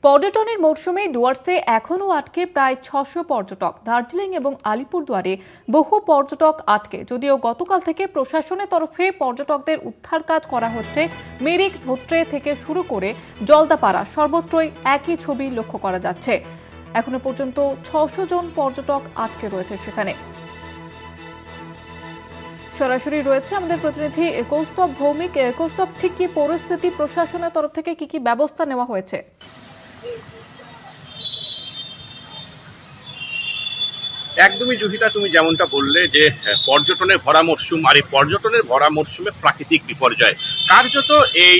পর্যটনের মৌসুমে ডুয়ার্সে এখনও আটকে প্রায় ৬০০ পর্যটক। দার্জিলিং এবং আলিপুরদুয়ারে বহু পর্যটক আটকে, যদিও গতকাল থেকে প্রশাসনের তরফে পর্যটকদের উদ্ধার কাজ করা হচ্ছে। মিরিক, ধোত্রে থেকে শুরু করে জলদাপাড়া সর্বত্রই একই ছবি লক্ষ্য করা যাচ্ছে। এখনো পর্যন্ত ৬০০ জন পর্যটক আটকে রয়েছে সেখানে। সরাসরি রয়েছে আমাদের প্রতিনিধি কৌস্তব ভৌমিক। কৌস্তব, ঠিক কি পরিস্থিতি, প্রশাসনের তরফ থেকে কি কি ব্যবস্থা নেওয়া হয়েছে? একদমই জুহিতা, তুমি যেমনটা বললে যে পর্যটনের ভরা মরশুম, আর এই পর্যটনের ভরা মরশুমে প্রাকৃতিক বিপর্যয় কার্যত এই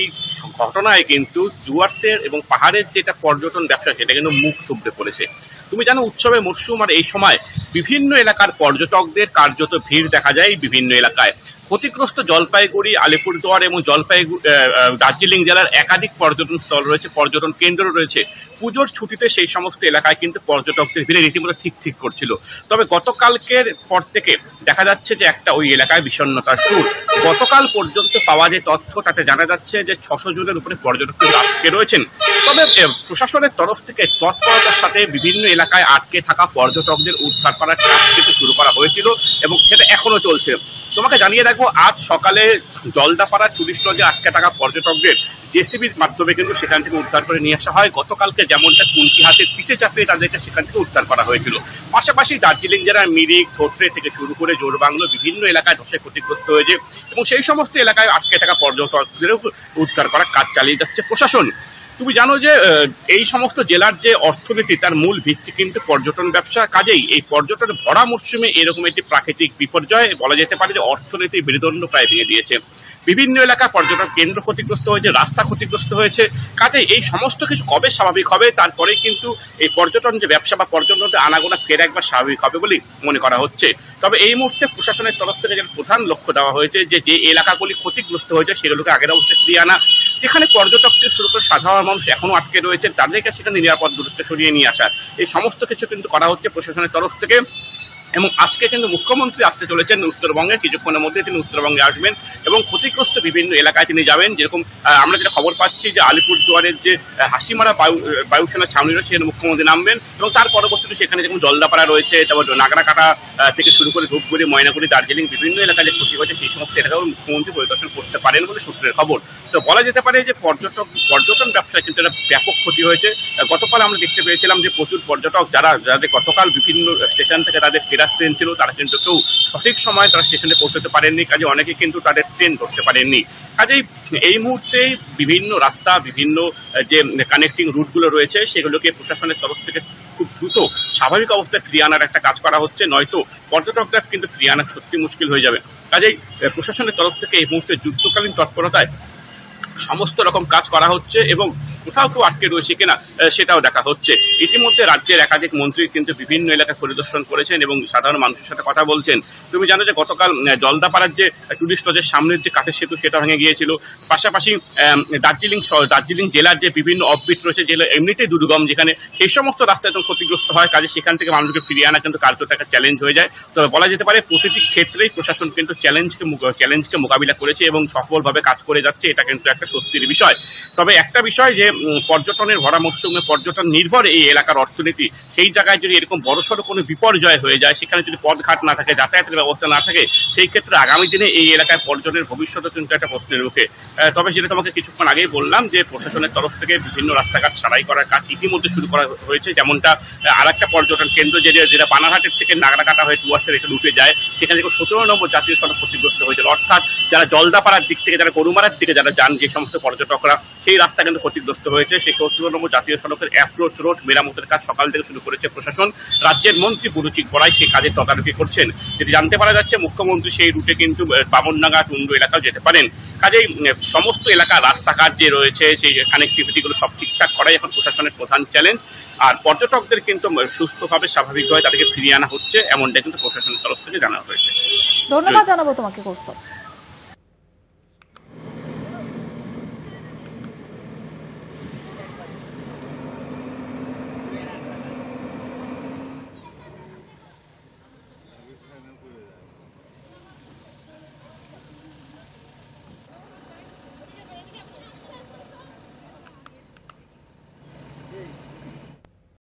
ঘটনায় কিন্তু ডুয়ার্সের এবং পাহাড়ের যেটা পর্যটন ব্যবসা সেটা কিন্তু মুখ থুবড়ে পড়েছে। তুমি জানো, উৎসবের মরশুম আর এই সময় বিভিন্ন এলাকার পর্যটকদের কার্যত ভিড় দেখা যায় বিভিন্ন এলাকায়। ক্ষতিগ্রস্ত জলপাইগুড়ি, আলিপুরদুয়ার এবং দার্জিলিং জেলার একাধিক পর্যটন স্থল রয়েছে, পর্যটন কেন্দ্র রয়েছে। পুজোর ছুটিতে সেই সমস্ত এলাকায় কিন্তু পর্যটকদের ভিড়ে রীতিমতো ঠিক করছিল। তবে গতকালকের পর থেকে দেখা যাচ্ছে যে একটা ওই এলাকায় বিষণ্ণতার সুর। গতকাল পর্যন্ত পাওয়া যে তথ্য তাতে জানা যাচ্ছে যে ৬০০ জনের উপরে পর্যটকদের আটকে রয়েছেন। তবে প্রশাসনের তরফ থেকে তৎপরতার সাথে বিভিন্ন এলাকায় আটকে থাকা পর্যটকদের উদ্ধার করার কাজ কিন্তু শুরু করা হয়েছিল এবং সেটা এখনো চলছে। তোমাকে জানিয়ে রাখবো, আজ সকালে জলদাপাড়া টুরিস্ট লজে আটকে থাকা পর্যটকদের জেসিবির মাধ্যমে কিন্তু সেখান থেকে উদ্ধার করে নিয়ে আসা হয়। গতকালকে যেমনটা কুলকি হাতের পিছে চাপিয়ে তাদেরকে সেখান থেকে উদ্ধার করা হয়েছিল। পাশাপাশি দার্জিলিং জেলার মিরিক, ধোত্রে থেকে শুরু করে জোরবাংলো বিভিন্ন এলাকায় ধসে ক্ষতিগ্রস্ত হয়েছে এবং সেই সমস্ত এলাকায় আটকে থাকা পর্যটকদেরও উদ্ধার করার কাজ চালিয়ে যাচ্ছে প্রশাসন। তুমি জানো যে এই সমস্ত জেলার যে অর্থনীতি তার মূল ভিত্তি কিন্তু পর্যটন ব্যবসা। কাজেই এই পর্যটনের ভরা মরশুমে এরকম একটি প্রাকৃতিক বিপর্যয় বলা যেতে পারে যে অর্থনীতির মেরুদণ্ড প্রায় ভেঙে দিয়েছে। বিভিন্ন এলাকায় পর্যটন কেন্দ্র ক্ষতিগ্রস্ত হয়েছে, রাস্তা ক্ষতিগ্রস্ত হয়েছে। কাজে এই সমস্ত কিছু কবে স্বাভাবিক হবে, তারপরে কিন্তু এই পর্যটন যে ব্যবসা বা পর্যটনের আনাগোনা ফের একবার স্বাভাবিক হবে বলেই মনে করা হচ্ছে। তবে এই মুহূর্তে প্রশাসনের তরফ থেকে যেটা প্রধান লক্ষ্য দেওয়া হয়েছে যে এলাকাগুলি ক্ষতিগ্রস্ত হয়েছে সেগুলোকে আগের অবস্থায় ফিরিয়ে আনা। যেখানে পর্যটক থেকে শুরু করে সাধারণ মানুষ এখনো আটকে রয়েছে তাদেরকে সেখানে নিরাপদ দূরত্বে সরিয়ে নিয়ে আসা, এই সমস্ত কিছু কিন্তু করা হচ্ছে প্রশাসনের তরফ থেকে। এবং আজকে কিন্তু মুখ্যমন্ত্রী আসতে চলেছেন উত্তরবঙ্গে, কিছুক্ষণের মধ্যে তিনি উত্তরবঙ্গে আসবেন এবং ক্ষতিগ্রস্ত বিভিন্ন এলাকায় তিনি যাবেন। যেরকম আমরা যেটা খবর পাচ্ছি যে আলিপুরদুয়ারের যে হাসিমারা বায়ুসেনা ছাউনি রয়েছে সেখানে মুখ্যমন্ত্রী নামবেন এবং তার পরবর্তীতে সেখানে যেমন জলদাপাড়া রয়েছে, তারপর নাগরাকাটা থেকে শুরু করে ধূপগুড়ি, ময়নাগুড়ি, দার্জিলিং বিভিন্ন এলাকায় যে ক্ষতি হয়েছে সেই সমস্ত এলাকাও মুখ্যমন্ত্রী পরিদর্শন করতে পারেন বলে সূত্রের খবর। তো বলা যেতে পারে যে পর্যটন ব্যবসায় কিন্তু একটা ব্যাপক ক্ষতি হয়েছে। গতকাল আমরা দেখতে পেয়েছিলাম যে প্রচুর পর্যটক যাদের গতকাল বিভিন্ন স্টেশন থেকে তাদের ফেরার ট্রেন ছিল তারা কিন্তু কেউ সঠিক সময় তারা স্টেশনে পৌঁছতে পারেননি। কাজে অনেকে কিন্তু তাদের ট্রেন ধরতে পারেননি। কাজেই এই মুহূর্তে বিভিন্ন রাস্তা, বিভিন্ন যে কানেক্টিং রুটগুলো রয়েছে সেগুলোকে প্রশাসনের তরফ থেকে খুব দ্রুত স্বাভাবিক অবস্থায় ফিরিয়ে আনার একটা কাজ করা হচ্ছে, নয়তো পর্যটকরা কিন্তু ফিরিয়ে আনা সত্যি মুশকিল হয়ে যাবে। কাজেই প্রশাসনের তরফ থেকে এই মুহূর্তে যুদ্ধকালীন তৎপরতায় সমস্ত রকম কাজ করা হচ্ছে এবং কোথাও কেউ আটকে রয়েছে কিনা সেটাও দেখা হচ্ছে। ইতিমধ্যে রাজ্যের একাধিক মন্ত্রী কিন্তু বিভিন্ন এলাকায় পরিদর্শন করেছেন এবং সাধারণ মানুষের সাথে কথা বলছেন। তুমি জানো যে গতকাল জলদাপাড়ার যে টুরিস্ট লজের সামনের যে কাঠের সেতু সেটা ভেঙে গিয়েছিল। পাশাপাশি দার্জিলিং জেলার যে বিভিন্ন অফবিট রয়েছে, জেলা এমনিতেই দুর্গম, যেখানে সেই সমস্ত রাস্তা একদম ক্ষতিগ্রস্ত হয়। কাজে সেখান থেকে মানুষকে ফিরিয়ে আনা কিন্তু কার্যত একটা চ্যালেঞ্জ হয়ে যায়। তবে বলা যেতে পারে প্রতিটি ক্ষেত্রেই প্রশাসন কিন্তু চ্যালেঞ্জকে মোকাবিলা করেছে এবং সফলভাবে কাজ করে যাচ্ছে। এটা কিন্তু একটা সত্যির বিষয়। তবে একটা বিষয় যে পর্যটনের ভরা মরশুমে পর্যটন নির্ভর এই এলাকার অর্থনীতি, সেই জায়গায় যদি এরকম বড়সড় কোনো বিপর্যয় হয়ে যায়, সেখানে যদি পথঘাট না থাকে, যাতায়াতের ব্যবস্থা না থাকে, সেই ক্ষেত্রে আগামী দিনে এই এলাকায় পর্যটনের ভবিষ্যৎও কিন্তু একটা প্রশ্নের মুখে। তবে যেটা তোমাকে কিছুক্ষণ আগেই বললাম যে প্রশাসনের তরফ থেকে বিভিন্ন রাস্তাঘাট ছাড়াই করার কাজ ইতিমধ্যে শুরু করা হয়েছে। যেমনটা আর একটা পর্যটন কেন্দ্র যেটা বানারহাটের থেকে নাগরাকাটা হয়ে ডুয়ার্সের এটা রুটে যায়, সেখানে দেখো ১৭ নম্বর জাতীয় সড়ক ক্ষতিগ্রস্ত হয়েছিল। অর্থাৎ যারা জলদাপাড়ার দিক থেকে, যারা গরুমারার দিকে যারা যান, যে সমস্ত পর্যটকরা, সেই রাস্তা কিন্তু ক্ষতিগ্রস্ত হয়েছে। সেই ৭০ নম্বর জাতীয় সড়কের অ্যাপ্রোচ রোড মেরামতের কাজ সকাল থেকে শুরু করেছে প্রশাসন। রাজ্যের মন্ত্রী বুরুচিক বড়াই সেই কাজের তদারকি করছেন। যেটি জানতে পারা যাচ্ছে মুখ্যমন্ত্রী সেই রুটে কিন্তু বামনডাঙ্গা, টুন্ডু এলাকাও যেতে পারেন। কাজেই সমস্ত এলাকা রাস্তাঘাট যে রয়েছে সেই কানেক্টিভিটিগুলো সব ঠিকঠাক করাই এখন প্রশাসনের প্রধান চ্যালেঞ্জ। আর পর্যটকদের কিন্তু সুস্থভাবে স্বাভাবিকভাবে তাদেরকে ফিরিয়ে আনা হচ্ছে, এমনটা কিন্তু প্রশাসনের তরফ থেকে জানানো হয়েছে। ধন্যবাদ জানাবো তোমাকে কৌস্তব।